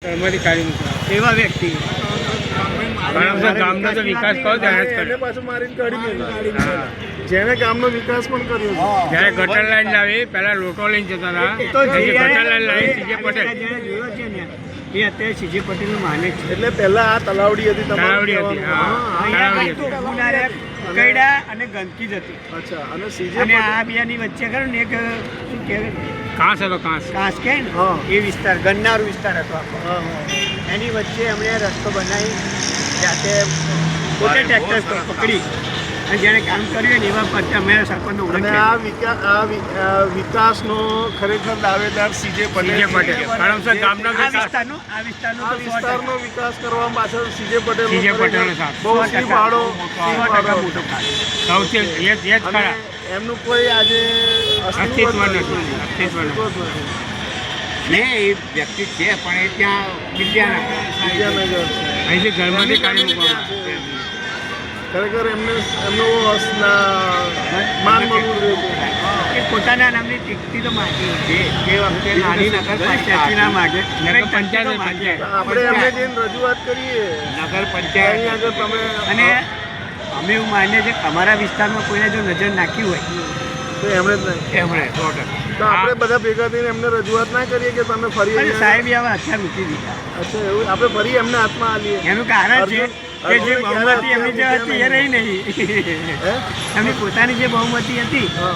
ઘરમાંથી કાઢી મૂકવા એવા વ્યક્તિ ગામનો તો વિકાસ કહો ત્યારે જ એને કરે. પાછું મારીને કાઢી મેલ્યા. હા. જેને ગામનો વિકાસ પણ કર્યો છે. જ્યારે ગટર લાઈન લાવી પહેલા લોટો લઈને જતા હતા એ તો પછી જે ગટર લાઈન લાવી સીજે પટેલ જેણે જોયો છે ને એ અત્યારે સીજે પટેલનું માને છે. એટલે પહેલા આ તલાવડી હતી તમારું તલાવડી હતી, કહેવાનું. હા. અહીંયા તળાવડી કંઈ તો ગુનારે કઈડા અને ગંદકી જ હતી. અચ્છા અને સીજે અને પટેલ- આ બેની વચ્ચે ખરું ને એક શું કહેવાય કાંસ હતો કાંસ. કાંસ કહે ને હા. એ વિસ્તાર ગન્નારો વિસ્તાર હતો આખો. હા, હા. એની વચ્ચે એમણે રસ્તો બનાવી જાતે પોતે ટ્રેક્ટર પકડી અને જેણે કામ કર્યું ને એવા પર અમે સરપંચનો અને ઓળખ આ વિકાસનો ખરેખર દાવેદાર સીજે સીજે પટેલ પટેલ કારણ ગામનો આ વિકાસ વિસ્તારનો આ તો 100% વિસ્તારનો વિકાસ કરવા પાછળ સીજે પટેલ સીજે પટેલનો સાથ. બહુ સિંહ ફાળો 100% મોટો ફાળો. સૌથી એ જ અને ખરા એમનું કોઈ આજે અસ્તિત્વ જ નથી. અસ્તિત્વ નથી. અસ્તિત્વ જ નથી. ને એ વ્યક્તિ છે પણ એ ત્યાં વિદ્યાનગર વિદ્યાનગર છે. અહીંથી ઘરમાંથી કાઢી મૂકવામાં આવે. ખરેખર એમનું માન મળવું જોઈએ. એ પોતાના નામની ટિકિટ તો માગે એ વખતે નાની નગરપાલિકા ટિકિટ ના માગે નગર પંચાયત હોય, પંચાયત. આપણે એમને જઈને રજૂઆત કરીએ નગર અહીં પંચાયત આગળ તમે અને અમે એવું માનીએ છીએ કે અમારા વિસ્તારમાં કોઈને જો નજર નાખી હોય તો એમણે જ નહીં. એમણે 100%. તો આપણે બધા ભેગા થઈને એમને રજૂઆત ના કરીએ કે તમે ફરી અને અહીંયા- સાહેબ આવા હથિયાર મૂકી દીધા. અચ્છા એવું આપણે ફરી એમને હાથમાં આલીએ. એનું કારણ છે કે જે અર્જુન બહુમતી એમની જે ક્યારે હતી એ રહી નહીં. હે? એમની પોતાની જે બહુમતી હતી હા.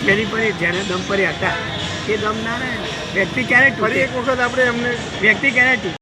જેની પર એ જ્યારે દમ પર હતા એ દમ ના રહે ને. વ્યક્તિ ક્યારે ફરી તૂટે એક વખત આપણે એમને વ્યક્તિ ક્યારે તૂટે